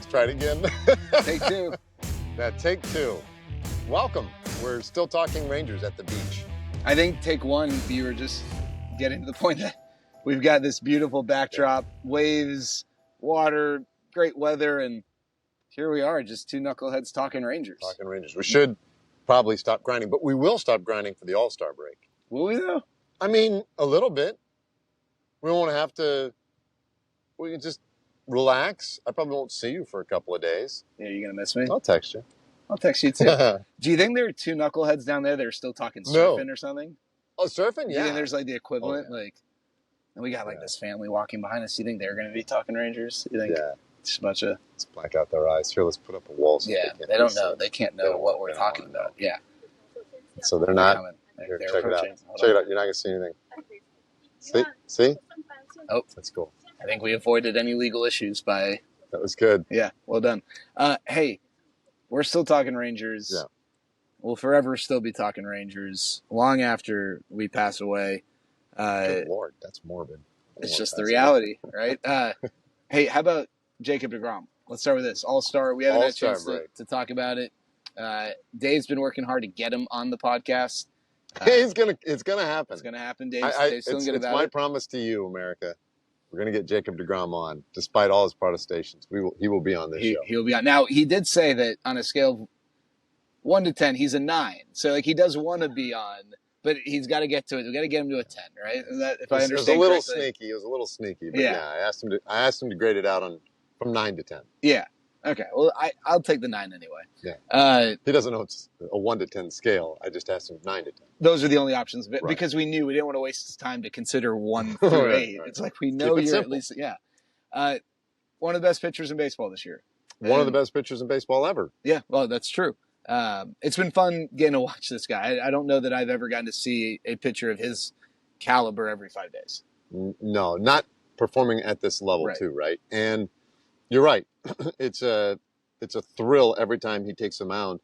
try it again. Take two. Take two. Welcome. We're still talking Rangers at the beach. I think take one, you were just getting to the point that we've got this beautiful backdrop, waves, water, great weather, and here we are, just two knuckleheads talking Rangers. Talking Rangers. We should probably stop grinding, but we will stop grinding for the All-Star break. Will we, though? I mean, a little bit. We won't have to. We can just relax. I probably won't see you for a couple of days. Yeah, you going to miss me? I'll text you. I'll text you, too. Do you think there are two knuckleheads down there that are still talking surfing or something? Oh, surfing? Do you think there's, like, the equivalent? Oh, yeah. Like, and we got, like, this family walking behind us. Do you think they're going to be talking Rangers? You think it's a bunch of... Let's black out their eyes. Here, let's put up a wall. So they don't know. They can't know what we're talking about. Yeah. So they're not... Here, check it out. Check it out. You're not going to see anything. See? Oh, that's cool. I think we avoided any legal issues by... That was good. Yeah, well done. Hey, we're still talking Rangers. Yeah. We'll forever still be talking Rangers long after we pass away. Good Lord, that's morbid. It's just the reality, right? Hey, how about Jacob deGrom? Let's start with this. All-Star. We haven't had a chance to talk about it. Dave's been working hard to get him on the podcast. It's gonna happen. It's gonna happen. Dave's feeling good about it. It's my promise to you, America. We're gonna get Jacob deGrom on, despite all his protestations. He will be on this show. He'll be on. Now he did say that on a scale of 1 to 10, he's a 9. So like he does want to be on, but he's got to get to it. We got to get him to a 10, right? Is that if I understand? It was a little sneaky. But yeah, I asked him to grade it out from 9 to 10. Yeah. Okay. Well, I'll take the 9 anyway. Yeah. He doesn't know it's a 1 to 10 scale. I just asked him 9 to 10. Those are the only options because we knew we didn't want to waste his time to consider 1 through 8. Right. It's like we know you're simple. At least one of the best pitchers in baseball this year. One of the best pitchers in baseball ever. Yeah. Well, that's true. It's been fun getting to watch this guy. I don't know that I've ever gotten to see a pitcher of his caliber every 5 days. No, not performing at this level too, right? And you're right. It's a thrill every time he takes a mound.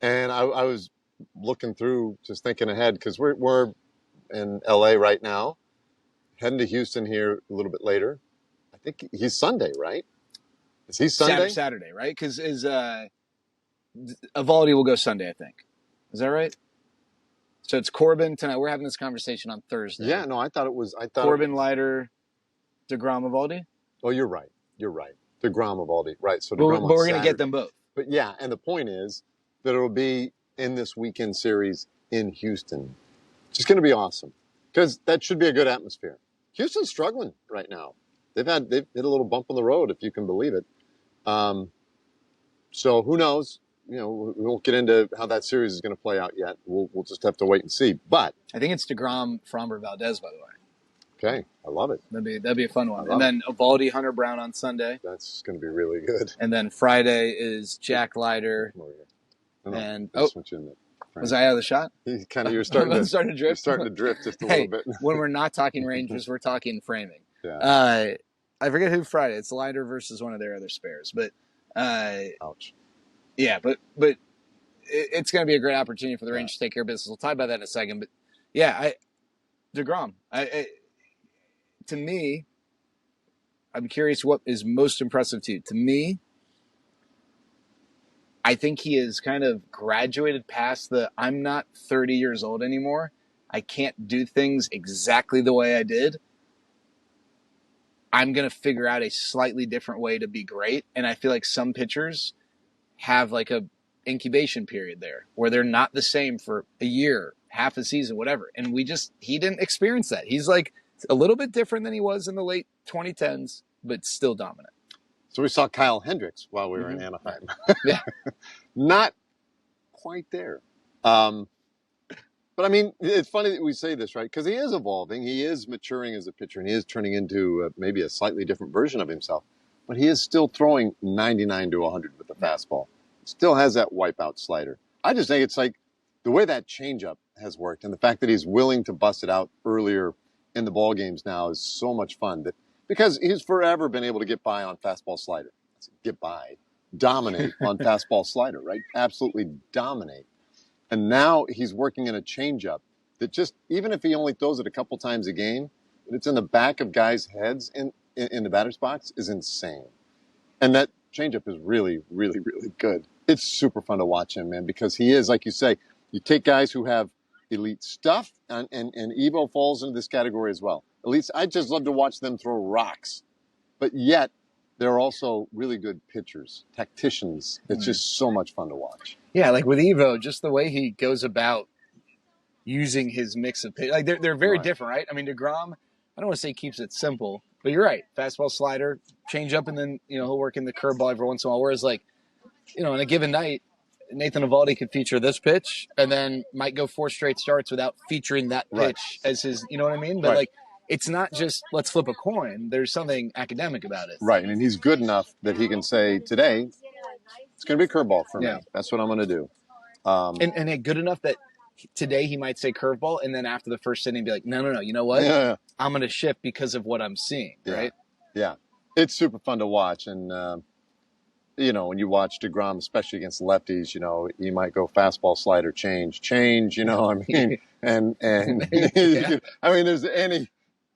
And I was looking through, just thinking ahead, because we're in LA right now, heading to Houston here a little bit later. I think he's Sunday, right? Is he Sunday? Saturday, right? Because Evaldi will go Sunday, I think. Is that right? So it's Corbin tonight. We're having this conversation on Thursday. Yeah, no, I thought it was Corbin, Leiter, deGrom, Evaldi. Oh, you're right. deGrom, Evaldi. Right. So deGrom but we're going to get them both. But yeah, and the point is that it'll be in this weekend series in Houston. It's just going to be awesome because that should be a good atmosphere. Houston's struggling right now. They've hit a little bump on the road, if you can believe it. So who knows? We won't get into how that series is going to play out yet. We'll just have to wait and see. But I think it's deGrom, Framber, Valdez, by the way. Okay, I love it. That'd be a fun one. And then Evaldi, Hunter Brown on Sunday. That's going to be really good. And then Friday is Jack Leiter. And was I out of the shot? You're starting to drift. You're starting to drift just a little bit. When we're not talking Rangers, we're talking framing. Yeah. I forget who Friday. It's Leiter versus one of their other spares, but. Ouch. Yeah, but it's going to be a great opportunity for the Rangers to take care of business. We'll talk about that in a second. But yeah, deGrom. To me, I'm curious what is most impressive to you. To me, I think he has kind of graduated past I'm not 30 years old anymore. I can't do things exactly the way I did. I'm going to figure out a slightly different way to be great. And I feel like some pitchers have like a incubation period there where they're not the same for a year, half a season, whatever. And he didn't experience that. He's like a little bit different than he was in the late 2010s, but still dominant. So we saw Kyle Hendricks while we were in Anaheim. Yeah. Not quite there. But I mean, it's funny that we say this, right? Because he is evolving. He is maturing as a pitcher, and he is turning into maybe a slightly different version of himself. But he is still throwing 99 to 100 with the fastball. Still has that wipeout slider. I just think it's like the way that changeup has worked, and the fact that he's willing to bust it out earlier in the ball games now is so much fun. Because he's forever been able to get by on fastball slider. Dominate on fastball slider, right? Absolutely dominate. And now he's working in a changeup that just, even if he only throws it a couple times a game, but it's in the back of guys' heads in the batter's box is insane. And that changeup is really, really, really good. It's super fun to watch him, man, because he is, like you say, you take guys who have elite stuff, and Evo falls into this category as well. At least I just love to watch them throw rocks, but yet they're also really good pitchers, tacticians. It's just so much fun to watch. Yeah, like with Evo, just the way he goes about using his mix of pitch, like they're very different, right? I mean, deGrom, I don't want to say keeps it simple, but you're right. Fastball, slider, change up, and then he'll work in the curveball every once in a while. Whereas like in a given night, Nathan Eovaldi could feature this pitch and then might go 4 straight starts without featuring that pitch as his, you know what I mean? But like, it's not just let's flip a coin. There's something academic about it. Right, and he's good enough that he can say, today, it's going to be a curveball for me. That's what I'm going to do. And good enough that today he might say curveball, and then after the first inning be like, no, you know what? I'm going to shift because of what I'm seeing, right? Yeah. It's super fun to watch, and when you watch deGrom, especially against lefties, he might go fastball, slider, change, I mean, and I mean, there's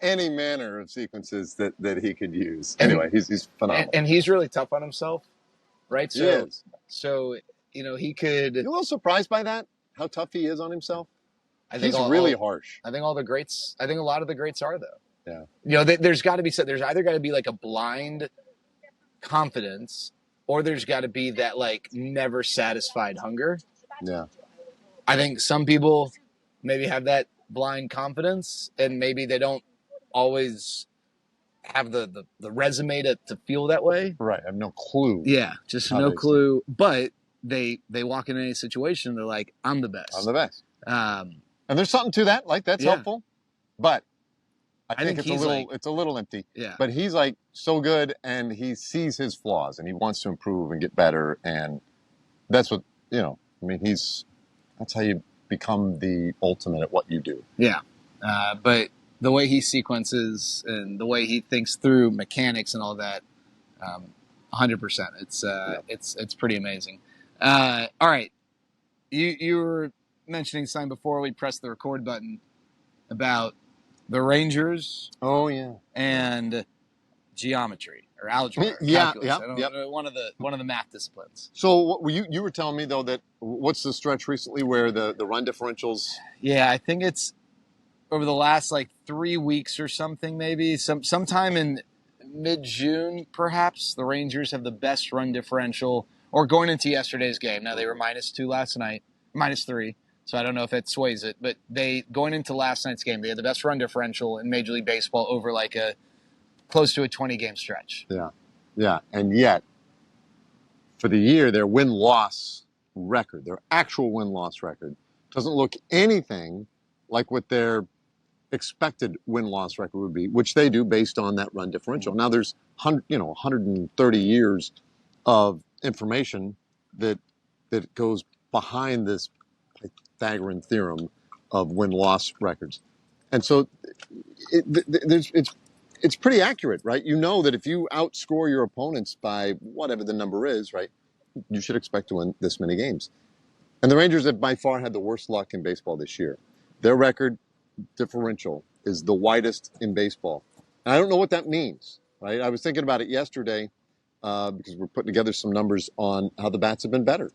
any manner of sequences that he could use. Anyway, he's phenomenal. And he's really tough on himself, right? He is. So, he could... You're a little surprised by that, how tough he is on himself? He's really harsh. I think a lot of the greats are, though. Yeah. There's either got to be like a blind confidence, or there's got to be that like never satisfied hunger. Yeah. I think some people maybe have that blind confidence, and maybe they don't always have the resume to feel that way. Right. I have no clue. Yeah. Just no clue. But they walk in any situation, they're like, I'm the best. I'm the best. And there's something to that. Like, that's helpful. But I think it's a little empty. Yeah. But he's like so good, and he sees his flaws, and he wants to improve and get better, and that's what that's how you become the ultimate at what you do. Yeah. But the way he sequences and the way he thinks through mechanics and all that, 100%. It's pretty amazing. All right. You were mentioning something before we pressed the record button about the Rangers. Oh yeah. And geometry or algebra. Yeah. One of the math disciplines. So you were telling me though that what's the stretch recently where the run differentials? Yeah, I think it's over the last like 3 weeks or something, maybe sometime in mid-June, perhaps. The Rangers have the best run differential, or going into yesterday's game. Now they were -2 last night, -3. So I don't know if it sways it, but going into last night's game, they had the best run differential in Major League Baseball over like close to a 20-game stretch. Yeah. And yet, for the year, their win-loss record, their actual win-loss record, doesn't look anything like what their expected win-loss record would be, which they do based on that run differential. Now, there's 130 years of information that goes behind this Pythagorean theorem of win-loss records. And so it's pretty accurate, right? You know that if you outscore your opponents by whatever the number is, right, you should expect to win this many games. And the Rangers have by far had the worst luck in baseball this year. Their record differential is the widest in baseball. And I don't know what that means, right? I was thinking about it yesterday because we're putting together some numbers on how the bats have been better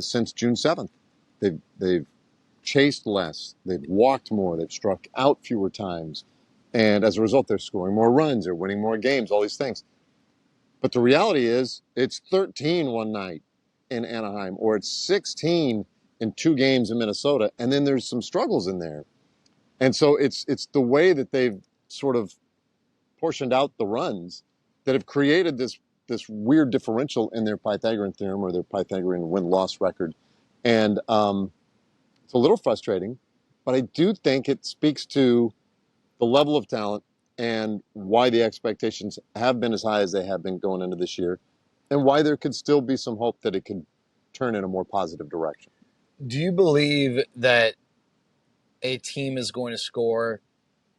since June 7th. They've chased less, they've walked more, they've struck out fewer times, and as a result, they're scoring more runs, they're winning more games, all these things. But the reality is, it's 13 one night in Anaheim, or it's 16 in 2 games in Minnesota, and then there's some struggles in there. And so it's the way that they've sort of portioned out the runs that have created this weird differential in their Pythagorean theorem or their Pythagorean win-loss record. And it's a little frustrating, but I do think it speaks to the level of talent and why the expectations have been as high as they have been going into this year, and why there could still be some hope that it could turn in a more positive direction. Do you believe that a team is going to score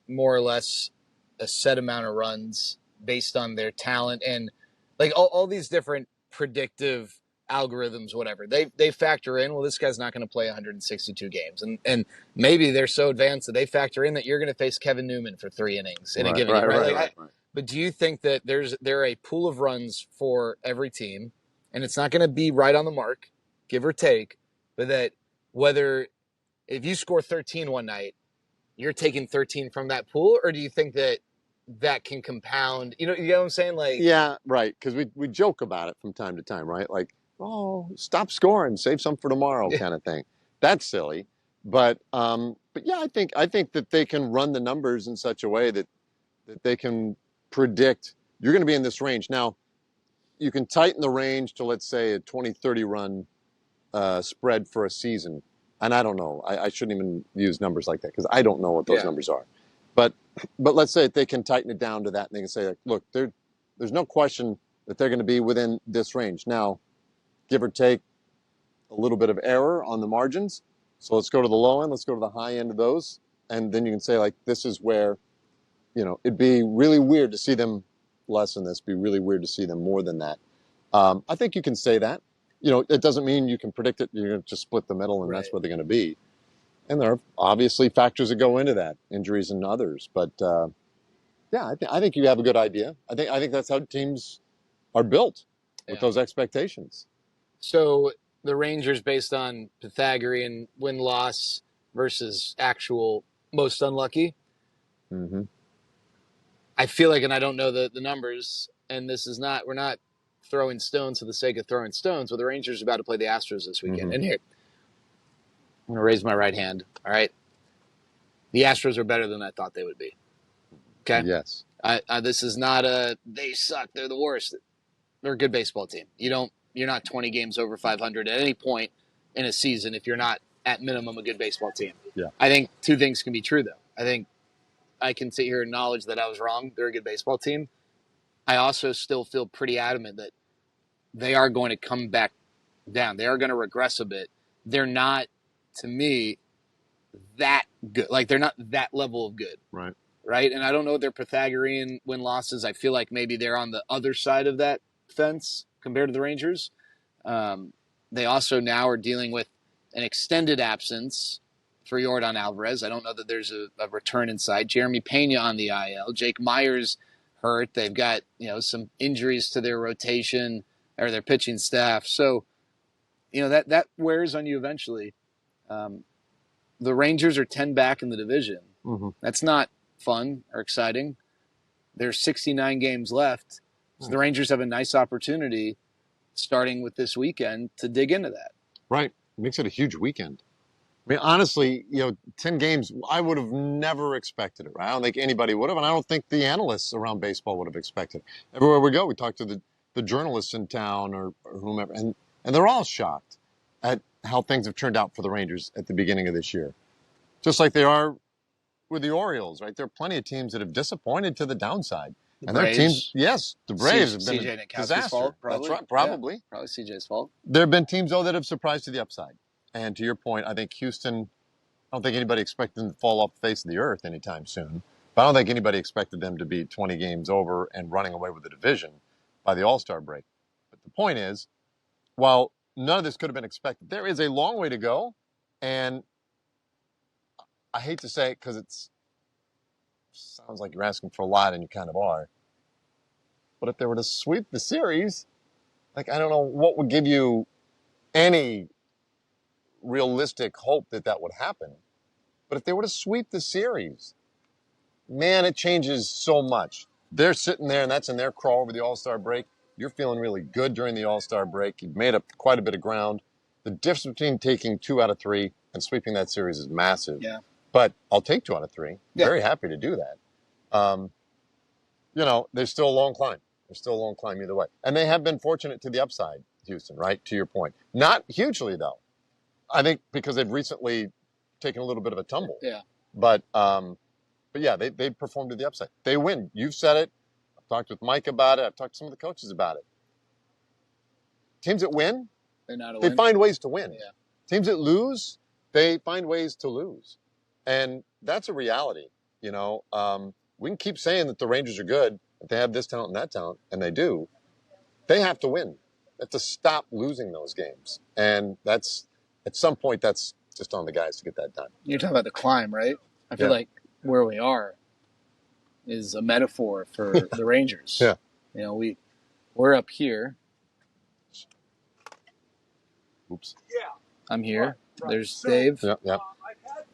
more or less a set amount of runs based on their talent and like all these different predictive algorithms, whatever, they factor in, well, this guy's not going to play 162 games. And maybe they're so advanced that they factor in that you're going to face Kevin Newman for 3 innings in a given game, right? But do you think that there are a pool of runs for every team, and it's not going to be right on the mark, give or take, but that whether if you score 13 one night, you're taking 13 from that pool, or do you think that that can compound? You know what I'm saying? Like, Yeah, right. Because we joke about it from time to time, right? Like, oh, stop scoring, save some for tomorrow, yeah, kind of thing. That's silly, but yeah, I think that they can run the numbers in such a way that they can predict you're going to be in this range. Now, you can tighten the range to, let's say, a 20-30 run spread for a season. And I don't know. I shouldn't even use numbers like that because I don't know what those yeah, numbers are. But let's say they can tighten it down to that, and they can say, like, look, there's no question that they're going to be within this range. Now, give or take a little bit of error on the margins. So let's go to the low end. Let's go to the high end of those, and then you can say, like, this is where it'd be really weird to see them less than this. Be really weird to see them more than that. I think you can say that. It doesn't mean you can predict it. You're going to just split the middle, and that's right. where they're going to be. And there are obviously factors that go into that, injuries and others. But yeah, I think you have a good idea. I think that's how teams are built with Yeah. those expectations. So the Rangers, based on Pythagorean win loss versus actual most unlucky, Mm-hmm. I feel like, and I don't know the numbers, and we're not throwing stones for the sake of throwing stones, but the Rangers are about to play the Astros this weekend. Mm-hmm. And here, I'm going to raise my right hand. All right. The Astros are better than I thought they would be. Okay. Yes. This is not they suck. They're the worst. They're a good baseball team. You're not 20 games over 500 at any point in a season if you're not at minimum a good baseball team. Yeah. I think two things can be true though. I think I can sit here and acknowledge that I was wrong. They're a good baseball team. I also still feel pretty adamant that they are going to come back down. They are going to regress a bit. They're not, to me, that good. Like they're not that level of good. Right. Right. And I don't know their Pythagorean win losses. I feel like maybe they're on the other side of that fence compared to the Rangers. They also now are dealing with an extended absence for Yordan Alvarez. I don't know that there's a return in sight. Jeremy Pena on the IL. Jake Myers hurt. They've got some injuries to their rotation or their pitching staff. So that wears on you eventually. The Rangers are 10 back in the division. Mm-hmm. That's not fun or exciting. There's 69 games left. So the Rangers have a nice opportunity starting with this weekend to dig into that. Right. It makes it a huge weekend. I mean, honestly, 10 games, I would have never expected it. Right? I don't think anybody would have, and I don't think the analysts around baseball would have expected it. Everywhere we go, we talk to the journalists in town or whomever, and they're all shocked at how things have turned out for the Rangers at the beginning of this year. Just like they are with the Orioles, right? There are plenty of teams that have disappointed to the downside. The And their Braves, teams, yes, the Braves have been CJ a Nitkowski's disaster. fault, probably. That's right, probably. Yeah, probably CJ's fault. There have been teams, though, that have surprised to the upside. And to your point, I think Houston, I don't think anybody expected them to fall off the face of the earth anytime soon. But I don't think anybody expected them to be 20 games over and running away with the division by the All-Star break. But the point is, while none of this could have been expected, there is a long way to go. And I hate to say it because it sounds like you're asking for a lot, and you kind of are. But if they were to sweep the series, like, I don't know what would give you any realistic hope that would happen. But if they were to sweep the series, man, it changes so much. They're sitting there, and that's in their crawl over the All-Star break. You're feeling really good during the All-Star break. You've made up quite a bit of ground. The difference between taking 2 out of 3 and sweeping that series is massive. Yeah. But I'll take 2 out of 3. Yeah. Very happy to do that. There's still a long climb. There's still a long climb either way. And they have been fortunate to the upside, Houston, right? To your point. Not hugely, though. I think because they've recently taken a little bit of a tumble. Yeah. But yeah, they performed to the upside. They win. You've said it. I've talked with Mike about it. I've talked to some of the coaches about it. Teams that win, they find ways to win. Yeah. Teams that lose, they find ways to lose. And that's a reality. We can keep saying that the Rangers are good, that they have this talent and that talent, and they do. They have to win. They have to stop losing those games. And that's, at some point, that's just on the guys to get that done. You're talking about the climb, right? I feel like where we are, is a metaphor for the Rangers. Yeah. You know, we're up here. Oops. I'm here. There's Dave. Yeah.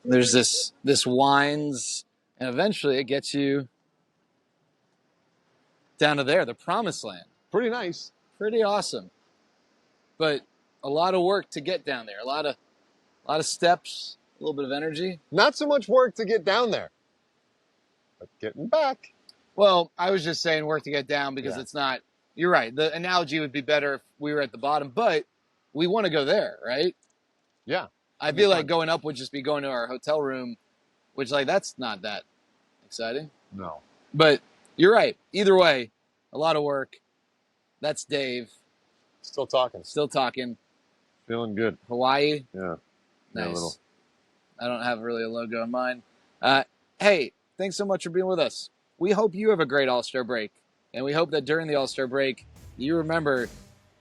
There's this winds, and eventually it gets you down to there, the promised land. Pretty nice. Pretty awesome. But a lot of work to get down there. A lot of steps, a little bit of energy. Not so much work to get down there, but getting back. Well, I was just saying work to get down because it's not. You're right. The analogy would be better if we were at the bottom, but we want to go there, right? Yeah. I feel like going up would just be going to our hotel room, which that's not that exciting. No. But you're right. Either way, a lot of work. That's Dave. Still talking. Feeling good. Hawaii. Yeah. Nice. I don't have really a logo in mind. Hey, thanks so much for being with us. We hope you have a great All-Star break. And we hope that during the All-Star break, you remember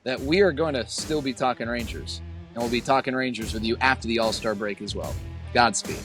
that we are going to still be talking Rangers. And we'll be talking Rangers with you after the All-Star break as well. Godspeed.